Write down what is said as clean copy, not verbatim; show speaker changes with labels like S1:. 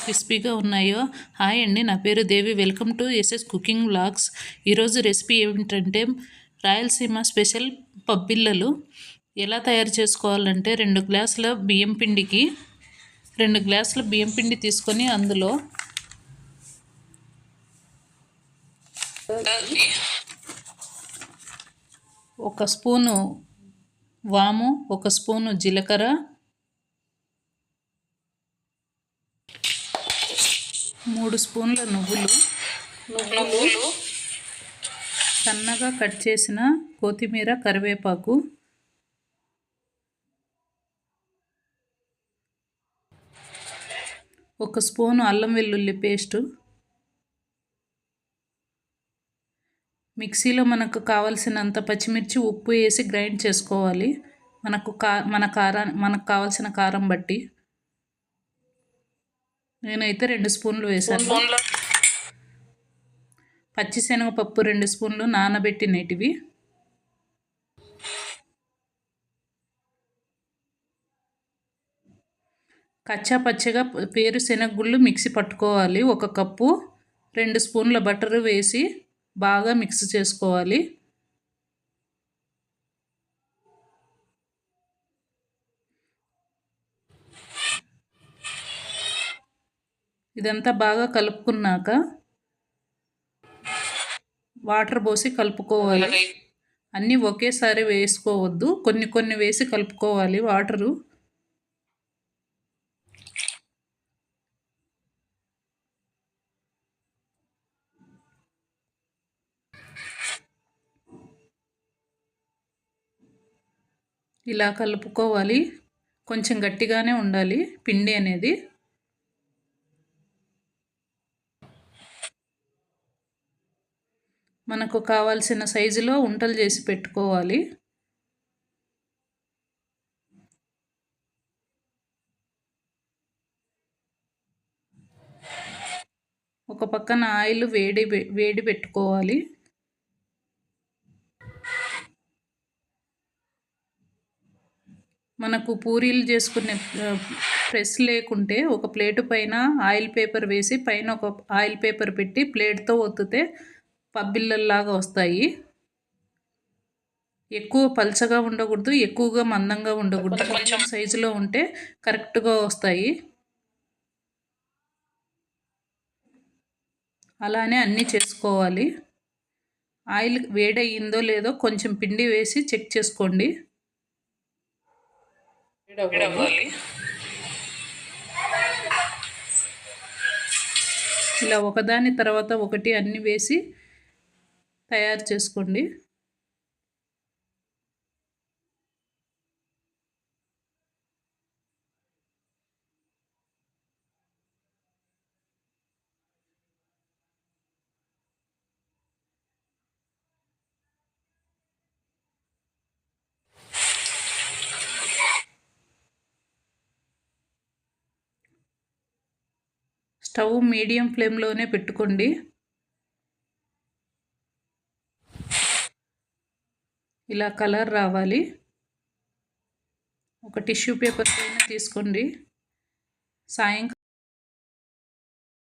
S1: క్రిస్పీగా ఉన్నాయో. హాయ్ అండి, నా పేరు Devi. Welcome to SS cooking vlogs. ఈరోజు రెసిపీ ఏమిటంటే రాయలసీమ స్పెషల్ పబ్బిళ్ళలు. ఎలా తయారు చేసుకోవాలంటే 2 గ్లాసుల బియ్యం పిండికి 2 గ్లాసుల బియ్యం పిండి తీసుకొని అందులో ఒక స్పూను వాము, ఒక స్పూను జీలకర్ర, 3 స్పూన్ల నువ్వులు, సన్నగా కట్ చేసిన కొత్తిమీర, కరివేపాకు, ఒక స్పూను అల్లం వెల్లుల్లి పేస్టు, మిక్సీలో మనకు కావలసినంత పచ్చిమిర్చి, ఉప్పు వేసి గ్రైండ్ చేసుకోవాలి. మనకు కావాల్సిన కారం బట్టి. నేనైతే 2 స్పూన్లు వేసాను. పచ్చిశనగపప్పు 2 స్పూన్లు నానబెట్టినటివి, కచ్చా పచ్చగా వేరుశెనగగుళ్ళు మిక్సీ పట్టుకోవాలి. 1 కప్పు, 2 స్పూన్ల బటర్ వేసి బాగా మిక్స్ చేసుకోవాలి. ఇదంతా బాగా కలుపుకున్నాక వాటర్ పోసి కలుపుకోవాలి. అన్నీ ఒకేసారి వేసుకోవద్దు, కొన్ని కొన్ని వేసి కలుపుకోవాలి వాటరు. ఇలా కలుపుకోవాలి. కొంచెం గట్టిగానే ఉండాలి పిండి అనేది. మనకు కావాల్సిన సైజులో ఉంటలు చేసి పెట్టుకోవాలి. ఒక పక్కన ఆయిల్ వేడి పెట్టుకోవాలి. మనకు పూరీలు చేసుకునే ప్రెస్ లేకుంటే ఒక ప్లేటు పైన ఆయిల్ పేపర్ వేసి పైన ఒక ఆయిల్ పేపర్ పెట్టి ప్లేట్తో ఒత్తితే పబ్బిళ్ళలాగా వస్తాయి. ఎక్కువ పల్చగా ఉండకూడదు, ఎక్కువగా మందంగా ఉండకూడదు. కొంచెం సైజులో ఉంటే కరెక్ట్గా వస్తాయి. అలానే అన్నీ చేసుకోవాలి. ఆయిల్ వేడయ్యిందో లేదో కొంచెం పిండి వేసి చెక్ చేసుకోండి. ఇలా ఒకదాని తర్వాత ఒకటి అన్నీ వేసి తయారు చేసుకోండి. స్టవ్ మీడియం ఫ్లేమ్లోనే పెట్టుకోండి. ఇలా కలర్ రావాలి. ఒక టిష్యూ పేపర్ పైన తీసుకోండి. సాయంకాలం